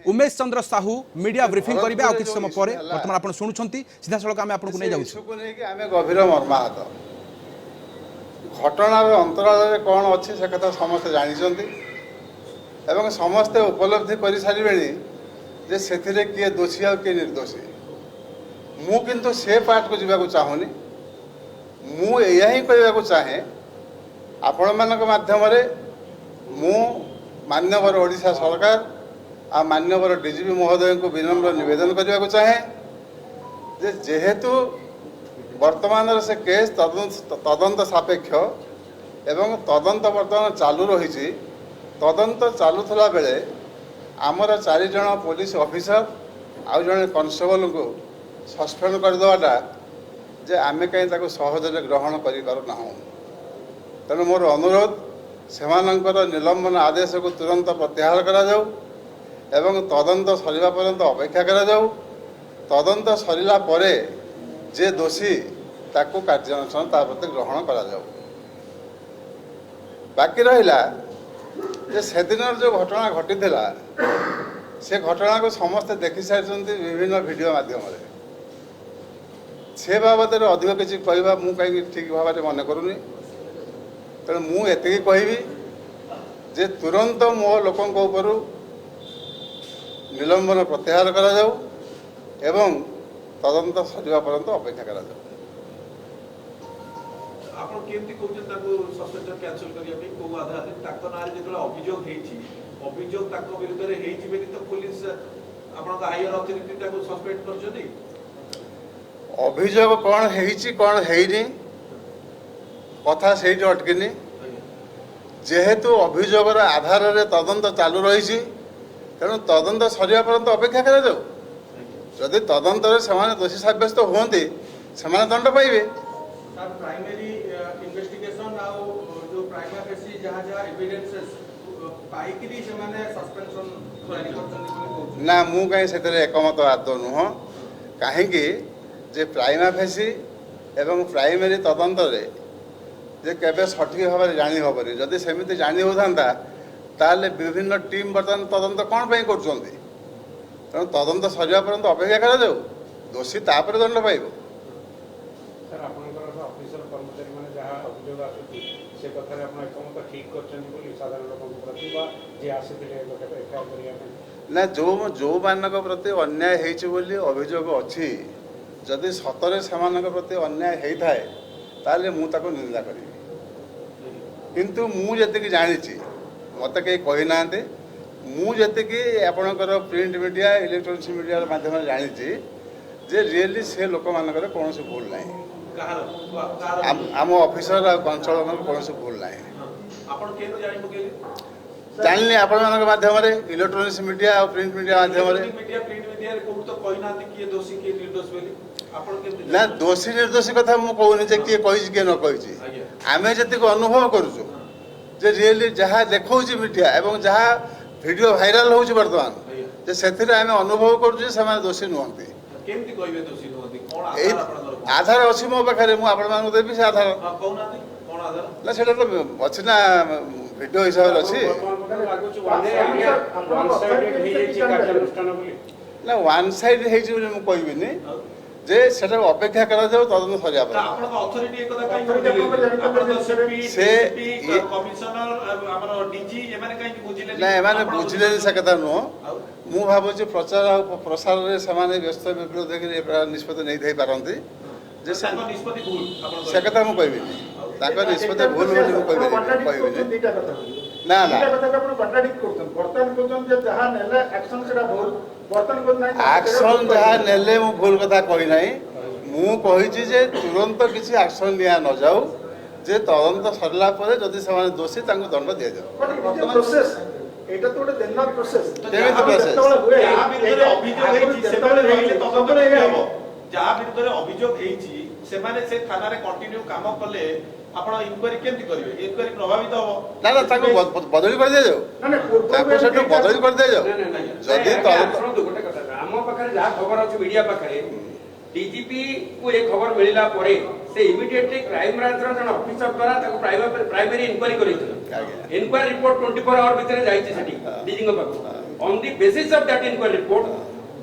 Umesh Chandra Sahu media briefing करेंगे आ किसी समय पर बर्तमान आप शुणुंट सीधा सड़क आम आपको नहीं जाऊँ गभीर मर्माहत घटनार अंतराल कौन अच्छी से कथा समस्ते जानते एवं समस्ते उपलब्धि कर सारे जे से किए दोषी आ किए निर्दोषी मु किंतु से पार्ट को जावाक चाहूनी मु या ही कहवाक चाहे आपण मान माध्यम मु मान्यवर ओडिशा सरकार आ मान्यवर डीजीपी महोदय को विनम्र निवेदन करने को चाहे जे जेहेतु वर्तमान से केस तदंत सापेक्ष एवं तदंत वर्तमान चालू रही तदंत चलुला बेले आमर 4 जन पुलिस ऑफिसर आउ जड़े कॉन्स्टेबल को सस्पेंड करदेवाटा जे आमे कहीं सहजरे ग्रहण करना तेणु मोर अनुरोध से निलंबन आदेश को तुरंत प्रत्याहार करा जाऊ एवं तदंत सरिबा पर्यंत अपेक्षा करा जाऊ तदंत सरिला परे जे दोषी ताको कार्यानुष्ठान ता प्रति ग्रहण करा जाऊ बाकी रहिला जे सेदिन जो घटना घटी से घटना को समस्ते देखि सारी विभिन्न वीडियो माध्यम से बाबद अधिक किसी कहवा मु कहीं ठीक भाव में मन करूनी तेणु मुझे कहबी जे तुरंत मो लोकों ऊपर निलंबन प्रत्याहार करा जाऊ एवं तदंत सरिबा पर्यंत अपेक्षा करा जाऊ आपण केमती कहउछन ताको सस्पेंशन कैंसिल करिया पे को आधार ताको नारे जेतला अभियोग हेछि अभियोग ताको विरुद्ध रे हेछि बेनी तो पुलिस आपण का हायर अथॉरिटी ताको सस्पेंड करछथि अभियोग कौन हेछि कौन हेइनी कथा सेठी अटकिनी जेहेतु अभियोगर आधार रे तदंत चालू रही तेणु तदंत सरिया पर्यंत अपेक्षा करा जाऊ जदि तदंत से दोषी सब्यस्त होती से दंड पाइबे प्राइमरी इन्वेस्टिगेशन आ जो प्राइमा फेसी जहां जहां एविडेंसेस पाइकरी से माने सस्पेंशन जारी करछन ना मु कहीं से एकमत आदौ नुह कहीं जे प्राइमा फेसी एवं प्राइमरी तदंत रे जे केबे सठिक भाव में जानी हेनी जदि सेमती जानी होता ताले विभिन्न टीम बर्तमान तदंत कौन पर कर तदंत सरिया पर्यंत अपेक्षा करा जाऊ दोषी तापर दंड पाइब सर आपनकर ऑफिसर कर्मचारी माने जहां अभियोग आसुची से कथा रे आपण एकमत ठीक करछन बोली साधारण लोक प्रति बा जे आसीथिले गोटे एफआईआर करिया ना जो मानक प्रति अन्याय हेछि बोली अभियोग अछि जदि सतरे सेमानक प्रति अन्याय हेइथाय ताले मु ताको निंदा करी किंतु मु जति जानी मत कहीं कही ना मुझे आपणकर प्रिंट मीडिया इलेक्ट्रोनिक्स मीडिया माध्यम जानी जे रियली से लोक मानकर कौन भूल ना आम ऑफिसर आ कंसल्टर कौन भूल ना जानी आपण मान माध्यम इलेक्ट्रोनिक्स मीडिया और प्रिंट मीडिया माध्यम ना दोषी निर्दोषी कथा मुझे कहूनी किए कही किए न कही आम जी अनुभव करुचु जे रियली जहाँ देखा मीडिया एवं जहाँ वीडियो वायरल होची वर्तमान जे सेथिरे आमे अनुभव करू से दोषी नुहंती केमती कहबे दोषी नुहंती कोन आधार अछि मो पाखरे मु आपण मानु देबी से आधार कोन आधार ना सेटा तो अछि ना वीडियो हिसाब अछि ना वन साइड हेछि बोली मु कहबिनी जे सेटा अपेक्षा करा जाऊ तदन सरिया पर आपण का अथॉरिटी एक कथा काई बुझिले आपण तो सीपी से कमिश्नर हमर डीजी एमाने काई बुझिले ना एमाने बुझिले से कथा नो मु भाबुची प्रचार और प्रसार रे समान व्यस्त विप्लव देखि ए निष्पत्ति नै थई पारंती जे से निष्पत्ति भूल आपण से कथा मु कहबिनी ताको निष्पत्ति भूल बोली मु कहबिनी ना ना कॉन्ट्राडिक्ट करछन वर्तमान करछन जे जहां नेले एक्शन सेटा भूल वर्तमान को नै एक्शन जहां नेले मु भूल कथा कहि नै मु कहिछि जे तुरंत किसी एक्शन लिया न जाऊ जे तदंत सरला परे जदि से दोषी तांको दंड दिया जाऊ प्रोसेस एटा तो गोटे देनर प्रोसेस केमिति प्रोसेस जहाँ विरुद्ध अभियोग हेछि सेमाने रहिले तदंत नै हबो जहाँ विरुद्ध अभियोग हेछि सेमाने से थाना रे कंटिन्यू काम कले आपण इंक्वायरी केमति करिवे इंक्वायरी प्रभावित हो ना ना ताको बदली कर दे जाओ ना ना ताको सेटो बदली कर दे जाओ जदि तदंत गोटे कथा हम पाखरे जा खबर अछि मीडिया पाखरे डीजीपी को एक खबर मिलला परे से इमीडिएटली क्राइम ब्रांच रो जन ऑफिसर द्वारा ताको प्राइमरी इंक्वायरी करिथिल इंक्वायरी रिपोर्ट 24 आवर भितर जाईछि सेठी डीजी को पाखो On the basis of that inquiry report,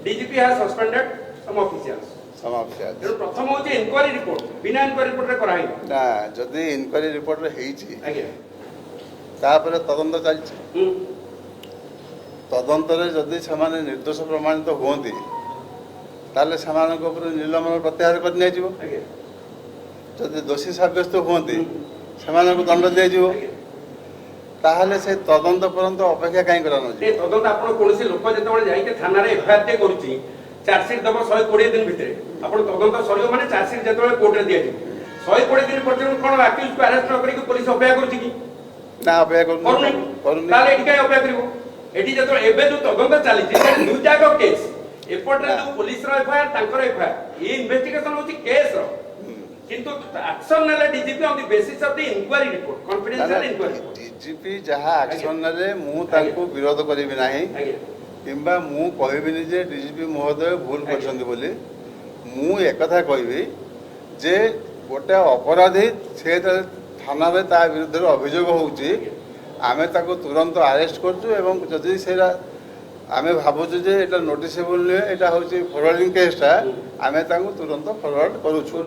DGP has suspended some officials. ସମାପ୍ତି ଅଛି। ତେଣୁ ପ୍ରଥମ ହେଉଛି ଇନକ୍ୱାରି ରିପୋର୍ଟ, ବିନା ଇନକ୍ୱାରି ରିପୋର୍ଟରେ କରାହେଇନି। ନା ଯଦି ଇନକ୍ୱାରି ରିପୋର୍ଟରେ ହେଇଛି ଆଜ୍ଞା ତାପରେ ତଦନ୍ତ ଚାଲିଛି। ହୁଁ ତଦନ୍ତରେ ଯଦି ସେମାନେ ନିର୍ଦ୍ଦୋଷ ପ୍ରମାଣିତ ହୁଅନ୍ତି ତାହେଲେ ସେମାନଙ୍କ ଉପରେ ନିଲମ୍ବନ ପ୍ରତ୍ୟାହାର କରି ନିଆଯିବ। ଆଜ୍ଞା ଯଦି ଦୋଷୀ ସାବ୍ୟସ୍ତ ହୁଅନ୍ତି ସେମାନଙ୍କୁ ଦଣ୍ଡ ଦିଆଯିବ। ତାହେଲେ ସେ ତଦନ୍ତ ପର୍ଯ୍ୟନ୍ତ ଅପେକ୍ଷା କାହିଁ କରାଯାଉଛି? ଏ ତଦନ୍ତ ଆପଣ କୌଣସି ଲୋକ ଯେତେବେଳେ ଯାଇକି ଥାନାରେ ଏଫଆଇଆର ଟେ କରୁଛି, ଚାର୍ଜସିଟ୍ ଦେବ 120 ଦିନ ଭିତରେ, ଆପଣ ତଦନ୍ତ ସରିବ ମାନେ ଚାର୍ଜସିଟ୍ ଯେତେବେଳେ କୋର୍ଟରେ ଦିଆଯିବ 120 ଦିନ ପର୍ଯ୍ୟନ୍ତ କ'ଣ ଆକ୍ୟୁଜକୁ ଆରେଷ୍ଟ ନ କରିକି ପୋଲିସ ଅପେକ୍ଷା କରୁଛି କି? ନା ଅପେକ୍ଷା କରୁନି। କରୁନି। ତାହେଲେ ଏଠି କାହିଁ ଅପେକ୍ଷା କରିବ? ଏଠି ଯେତେବେଳେ ଏବେ ଯୋଉ ତଦନ୍ତ ଚାଲିଛି ଦୁଇଟାକ କେସ୍, ଏପଟରେ ଯୋଉ ପୋଲିସର ଏଫଆଇଆର ତାଙ୍କର ଏଫଆଇଆର, ଏ ଇନଭେଷ୍ଟିଗେସନ ହଉଛି କେସର, କିନ୍ତୁ ଆକ୍ସନ ନେଲେ DGP on the basis of the inquiry report, confidential inquiry report. DGP ଯାହା ଆକ୍ସନ ନେଲେ ମୁଁ ତାଙ୍କୁ ବିରୋଧ କରିବି ନାହିଁ ଆଜ୍ଞା କିମ୍ବା ମୁଁ କହିବିନି ଯେ ଡିଜିପି ମହୋଦୟ ଭୁଲ କରିଛନ୍ତି ବୋଲି। ମୁଁ ଏକଥା କହିବି ଯେ ଗୋଟେ ଅପରାଧୀ ସେ ଥାନାରେ ତା ବିରୁଦ୍ଧରେ ଅଭିଯୋଗ ହେଉଛି, ଆମେ ତାକୁ ତୁରନ୍ତ ଆରେଷ୍ଟ କରୁଛୁ ଏବଂ ଯଦି ସେଇଟା ଆମେ ଭାବୁଛୁ ଯେ ଏଇଟା ନୋଟିସେବଲ୍ ନୁହେଁ, ଏଇଟା ହେଉଛି ଫରୱାର୍ଡିଂ କେସ୍ଟା, ଆମେ ତାଙ୍କୁ ତୁରନ୍ତ ଫରୱାର୍ଡ କରୁଛୁ।